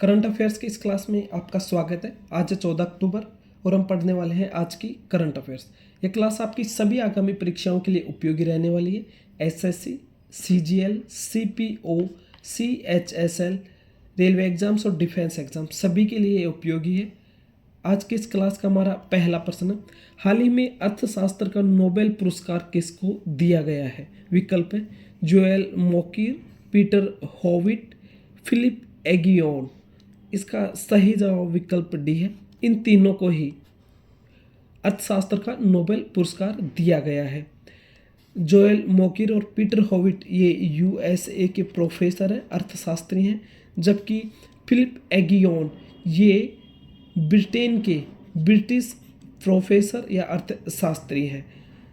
Current affairs की इस class में आपका स्वागत है। आज है 14 अक्टूबर और हम पढ़ने वाले हैं आज की करंट अफेयर्स। ये क्लास आपकी सभी आगामी परीक्षाओं के लिए उपयोगी रहने वाली है। SSC, CGL, CPO, CHSL, railway exams और डिफेंस एग्जाम सभी के लिए ये उपयोगी है। आज की इस क्लास का हमारा पहला प्रश्न, हाल ही में अर्थशास्त्र का नोबेल पुरस्कार किसको दिया गया है? विकल्प है जोएल मोकिर, पीटर होविट, फिलिप एगियोन। इसका सही जवाब विकल्प डी है। इन तीनों को ही अर्थशास्त्र का नोबेल पुरस्कार दिया गया है। जोएल मोकिर और पीटर होविट ये यूएसए के प्रोफेसर हैं, अर्थशास्त्री हैं, जबकि फिलिप एगियोन ये ब्रिटेन के ब्रिटिश प्रोफेसर या अर्थशास्त्री हैं।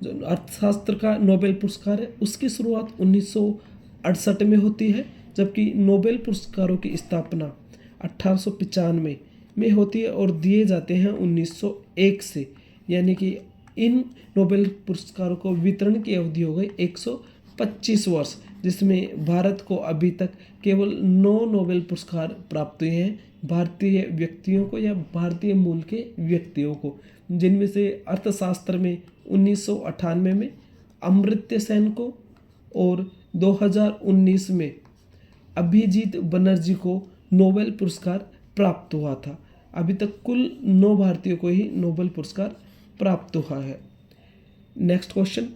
जो अर्थशास्त्र का नोबेल पुरस्कार है उसकी शुरुआत 1968 में होती है, जबकि नोबेल पुरस्कारों की स्थापना 1895 में होती है और दिए जाते हैं 1901 से। यानी कि इन नोबेल पुरस्कारों को वितरण की अवधि हो गई 125 वर्ष, जिसमें भारत को अभी तक केवल 9 नोबेल पुरस्कार प्राप्त हुए हैं भारतीय व्यक्तियों को या भारतीय मूल के व्यक्तियों को, जिनमें से अर्थशास्त्र में 1998 में अमर्त्य सेन को और 2019 में अभिजीत बनर्जी को नोबेल पुरस्कार प्राप्त हुआ था। अभी तक कुल 9 भारतीयों को ही नोबेल पुरस्कार प्राप्त हुआ है। नेक्स्ट क्वेश्चन,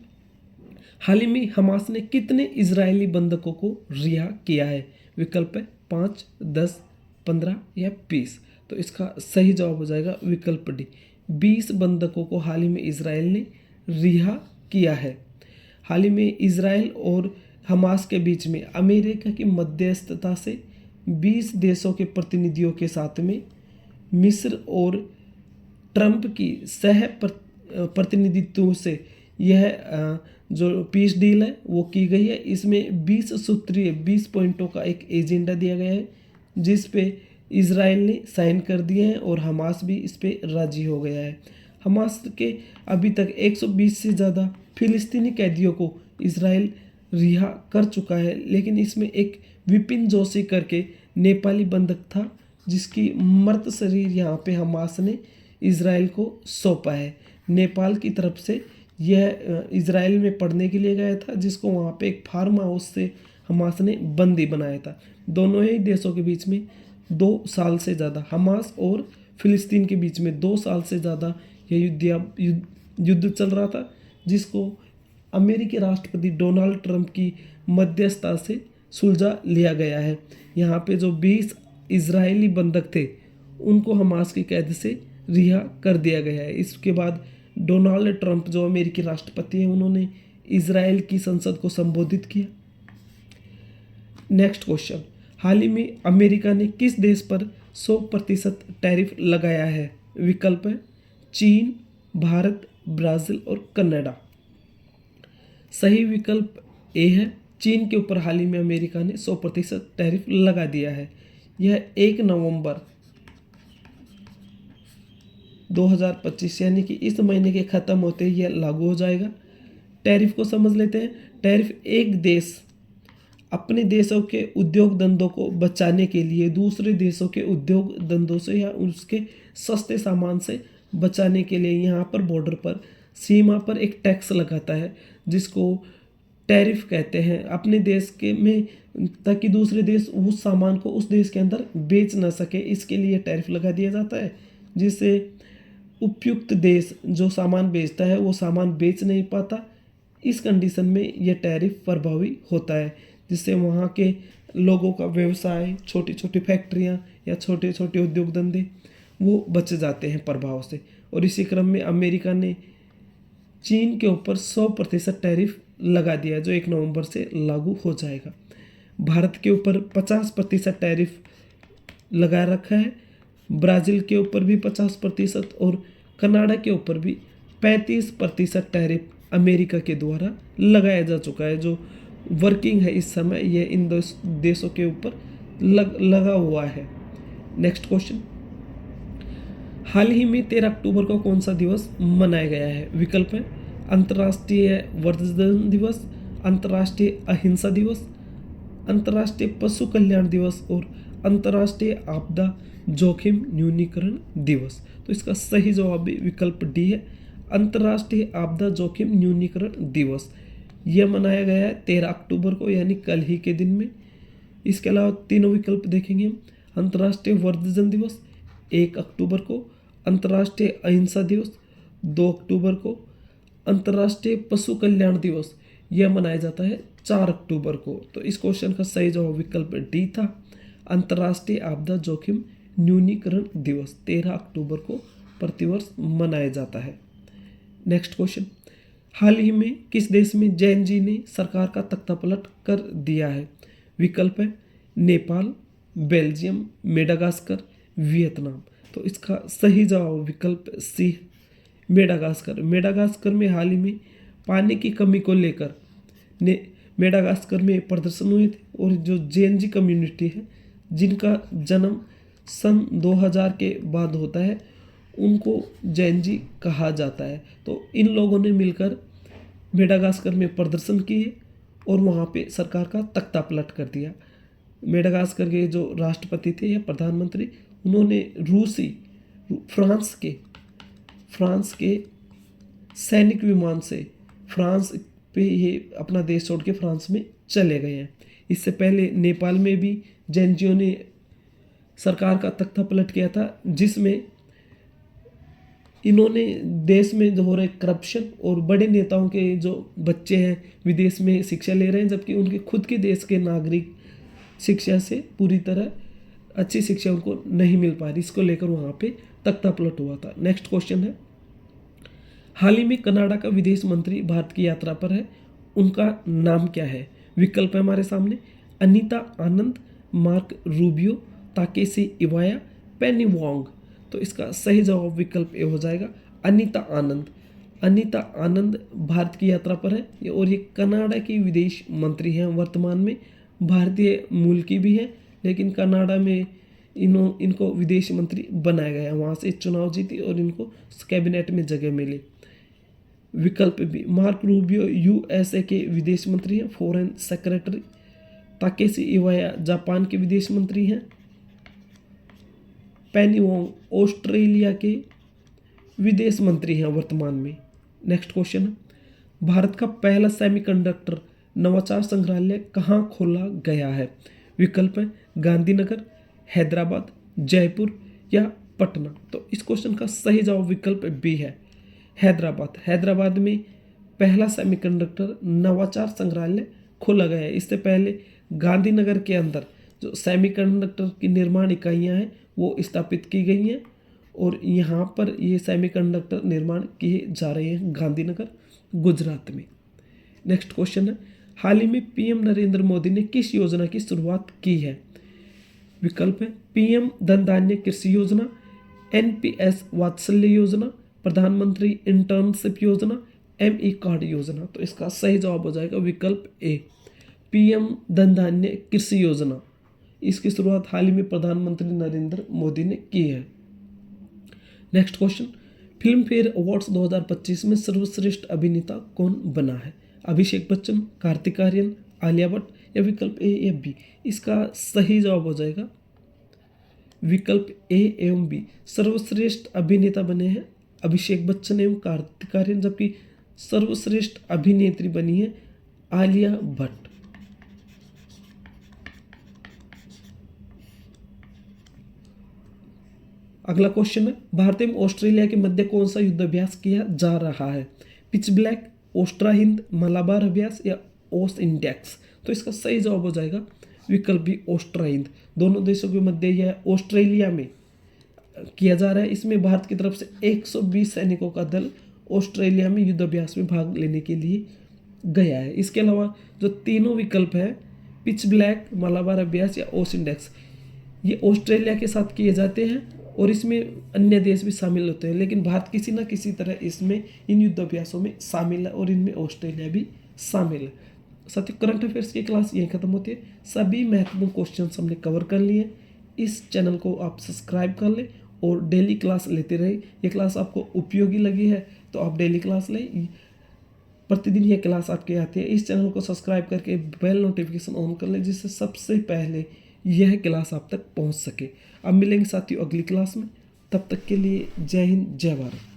हाल ही में हमास ने कितने इजरायली बंधकों को रिहा किया है? विकल्प है 5, 10, 15 या 20। तो इसका सही जवाब हो जाएगा विकल्प डी, 20 बंधकों को हाल ही में इजराइल ने रिहा किया है। हाल ही में इजराइल और हमास के बीच में अमेरिका की मध्यस्थता से 20 देशों के प्रतिनिधियों के साथ में मिस्र और ट्रंप की सह प्रतिनिधित्व से यह जो पीस डील है वो की गई है। इसमें 20 सूत्रीय 20 पॉइंटों का एक एजेंडा दिया गया है, जिस पे इजराइल ने साइन कर दिए हैं और हमास भी इस पे राजी हो गया है। हमास के अभी तक 120 से ज़्यादा फिलिस्तीनी कैदियों को इजराइल रिहा कर चुका है, लेकिन इसमें एक विपिन जोशी करके नेपाली बंधक था, जिसकी मृत शरीर यहाँ पे हमास ने इजराइल को सौंपा है। नेपाल की तरफ से यह इजराइल में पढ़ने के लिए गया था, जिसको वहाँ पे एक फार्म हाउस से हमास ने बंदी बनाया था। दोनों ही देशों के बीच में 2 साल से ज़्यादा, हमास और फिलिस्तीन के बीच में 2 साल से ज़्यादा यह युद्ध चल रहा था, जिसको अमेरिकी राष्ट्रपति डोनाल्ड ट्रंप की मध्यस्थता से सुलझा लिया गया है। यहाँ पे जो 20 इजरायली बंधक थे उनको हमास की कैद से रिहा कर दिया गया है। इसके बाद डोनाल्ड ट्रंप जो अमेरिकी राष्ट्रपति हैं उन्होंने इजराइल की संसद को संबोधित किया। नेक्स्ट क्वेश्चन, हाल ही में अमेरिका ने किस देश पर 100% टैरिफ लगाया है? विकल्प है चीन, भारत, ब्राज़ील और कनाडा। सही विकल्प ए है, चीन के ऊपर हाल ही में अमेरिका ने 100% टैरिफ लगा दिया है। यह 1 नवंबर 2025 यानी कि इस महीने के ख़त्म होते ही यह लागू हो जाएगा। टैरिफ को समझ लेते हैं। टैरिफ एक देश अपने देशों के उद्योग धंधों को बचाने के लिए दूसरे देशों के उद्योग धंधों से या उसके सस्ते सामान से बचाने के लिए यहाँ पर बॉर्डर पर सीमा पर एक टैक्स लगाता है, जिसको टैरिफ कहते हैं। अपने देश के में ताकि दूसरे देश उस सामान को उस देश के अंदर बेच ना सके, इसके लिए टैरिफ लगा दिया जाता है, जिससे उपयुक्त देश जो सामान बेचता है वो सामान बेच नहीं पाता। इस कंडीशन में यह टैरिफ प्रभावी होता है, जिससे वहाँ के लोगों का व्यवसाय, छोटी छोटी फैक्ट्रियाँ या छोटे छोटे उद्योग धंधे वो बच जाते हैं प्रभाव से। और इसी क्रम में अमेरिका ने चीन के ऊपर 100% टैरिफ लगा दिया है, जो 1 नवंबर से लागू हो जाएगा। भारत के ऊपर 50% टैरिफ लगा रखा है, ब्राज़ील के ऊपर भी 50% और कनाडा के ऊपर भी 35% टैरिफ अमेरिका के द्वारा लगाया जा चुका है। जो वर्किंग है इस समय ये इन देशों के ऊपर लगा हुआ है। नेक्स्ट क्वेश्चन, हाल ही में 13 अक्टूबर को कौन सा दिवस मनाया गया है? विकल्प है अंतर्राष्ट्रीय वर्धन दिवस, अंतर्राष्ट्रीय अहिंसा दिवस, अंतर्राष्ट्रीय पशु कल्याण दिवस और अंतर्राष्ट्रीय आपदा जोखिम न्यूनीकरण दिवस। तो इसका सही जवाब भी विकल्प डी है, अंतर्राष्ट्रीय आपदा जोखिम न्यूनीकरण दिवस। यह मनाया गया है 13 अक्टूबर को, यानी कल ही के दिन में। इसके अलावा तीनों विकल्प देखेंगे हम। अंतर्राष्ट्रीय वृद्धजन दिवस 1 अक्टूबर को, अंतर्राष्ट्रीय अहिंसा दिवस 2 अक्टूबर को, अंतर्राष्ट्रीय पशु कल्याण दिवस यह मनाया जाता है 4 अक्टूबर को। तो इस क्वेश्चन का सही जवाब विकल्प डी था, अंतर्राष्ट्रीय आपदा जोखिम न्यूनीकरण दिवस 13 अक्टूबर को प्रतिवर्ष मनाया जाता है। नेक्स्ट क्वेश्चन, हाल ही में किस देश में जैन जी ने सरकार का तख्तापलट कर दिया है? विकल्प है नेपाल, बेल्जियम, मेडागास्कर, वियतनाम। तो इसका सही जवाब विकल्प सी है, मेडागास्कर। मेडागास्कर में हाल ही में पानी की कमी को लेकर मेडागास्कर में प्रदर्शन हुए थे, और जो जैन जी कम्युनिटी है जिनका जन्म सन 2000 के बाद होता है उनको जैन जी कहा जाता है। तो इन लोगों ने मिलकर मेडागास्कर में प्रदर्शन किए और वहाँ पे सरकार का तख्तापलट कर दिया। मेडागास्कर के जो राष्ट्रपति थे या प्रधानमंत्री, उन्होंने फ्रांस के सैनिक विमान से फ्रांस पे ये अपना देश छोड़ के फ्रांस में चले गए हैं। इससे पहले नेपाल में भी जैनजियों ने सरकार का तख्तापलट किया था, जिसमें इन्होंने देश में जो हो रहे करप्शन और बड़े नेताओं के जो बच्चे हैं विदेश में शिक्षा ले रहे हैं, जबकि उनके खुद के देश के नागरिक शिक्षा से पूरी तरह अच्छी शिक्षा उनको नहीं मिल पा रही, इसको लेकर वहाँ पे तख्तापलट हुआ था। नेक्स्ट क्वेश्चन है, हाल ही में कनाडा का विदेश मंत्री भारत की यात्रा पर है, उनका नाम क्या है? विकल्प है हमारे सामने, अनीता आनंद, मार्क रूबियो, ताकेशी इवाया, पेनी वोंग। तो इसका सही जवाब विकल्प ए हो जाएगा, अनीता आनंद। अनीता आनंद भारत की यात्रा पर है और ये कनाडा की विदेश मंत्री हैं। वर्तमान में भारतीय मूल की भी है, लेकिन कनाडा में इनको विदेश मंत्री बनाया गया है, वहाँ से चुनाव जीती और इनको कैबिनेट में जगह मिली। विकल्प बी, मार्क रूबियो यूएसए के विदेश मंत्री हैं, फॉरेन सेक्रेटरी। ताकेशी इवाया जापान के विदेश मंत्री हैं। पेनी वोंग ऑस्ट्रेलिया के विदेश मंत्री हैं वर्तमान में। नेक्स्ट क्वेश्चन है, भारत का पहला सेमीकंडक्टर नवाचार संग्रहालय कहाँ खोला गया है? विकल्प है गांधीनगर, हैदराबाद, जयपुर या पटना। तो इस क्वेश्चन का सही जवाब विकल्प बी है, हैदराबाद। हैदराबाद में पहला सेमीकंडक्टर नवाचार संग्रहालय खोला गया है। इससे पहले गांधीनगर के अंदर जो सेमीकंडक्टर की निर्माण इकाइयां हैं वो स्थापित की गई हैं और यहाँ पर ये सेमीकंडक्टर निर्माण किए जा रहे हैं गांधीनगर, गुजरात में। नेक्स्ट क्वेश्चन है, हाल ही में पीएम नरेंद्र मोदी ने किस योजना की शुरुआत की है? विकल्प है पीएम धन धान्य कृषि योजना, एनपीएस वात्सल्य योजना, प्रधानमंत्री इंटर्नशिप योजना, एमई कार्ड योजना। तो इसका सही जवाब हो जाएगा विकल्प ए, पीएम धन धान्य कृषि योजना। इसकी शुरुआत हाल ही में प्रधानमंत्री नरेंद्र मोदी ने की है। Next question, film fair awards 2025 में सर्वश्रेष्ठ अभिनेता कौन बना है? अभिषेक बच्चन, कार्तिक आर्यन, आलिया भट्ट या विकल्प ए या बी? इसका सही जवाब हो जाएगा विकल्प ए एवं बी। सर्वश्रेष्ठ अभिनेता बने हैं अभिषेक बच्चन एवं कार्तिक आर्यन, जबकि सर्वश्रेष्ठ अभिनेत्री बनी है आलिया भट्ट। अगला क्वेश्चन है, भारत एवं ऑस्ट्रेलिया के मध्य कौन सा युद्ध अभ्यास किया जा रहा है? पिच ब्लैक, ओस्ट्रा हिंद, मलाबार अभ्यास या ओस इंडेक्स? तो इसका सही जवाब हो जाएगा विकल्प भी, ओस्ट्रा हिंद। दोनों देशों के मध्य यह ऑस्ट्रेलिया में किया जा रहा है। इसमें भारत की तरफ से 120 सैनिकों का दल ऑस्ट्रेलिया में युद्ध अभ्यास में भाग लेने के लिए गया है। इसके अलावा जो तीनों विकल्प है, पिच ब्लैक, मलाबार अभ्यास या ओस इंडेक्स, ये ऑस्ट्रेलिया के साथ किए जाते हैं और इसमें अन्य देश भी शामिल होते हैं, लेकिन भारत किसी न किसी तरह इसमें इन युद्ध अभ्यासों में शामिल है और इनमें ऑस्ट्रेलिया भी शामिल है। साथियों, करंट अफेयर्स की क्लास यहीं खत्म होती है। सभी महत्वपूर्ण क्वेश्चन हमने कवर कर लिए। इस चैनल को आप सब्सक्राइब कर लें और डेली क्लास लेते रहे। ये क्लास आपको उपयोगी लगी है तो आप डेली क्लास लें, प्रतिदिन ये क्लास आपके आती है। इस चैनल को सब्सक्राइब करके बेल नोटिफिकेशन ऑन कर लें, जिससे सबसे पहले यह क्लास आप तक पहुंच सके। अब मिलेंगे साथियों अगली क्लास में, तब तक के लिए जय हिंद जय भारत।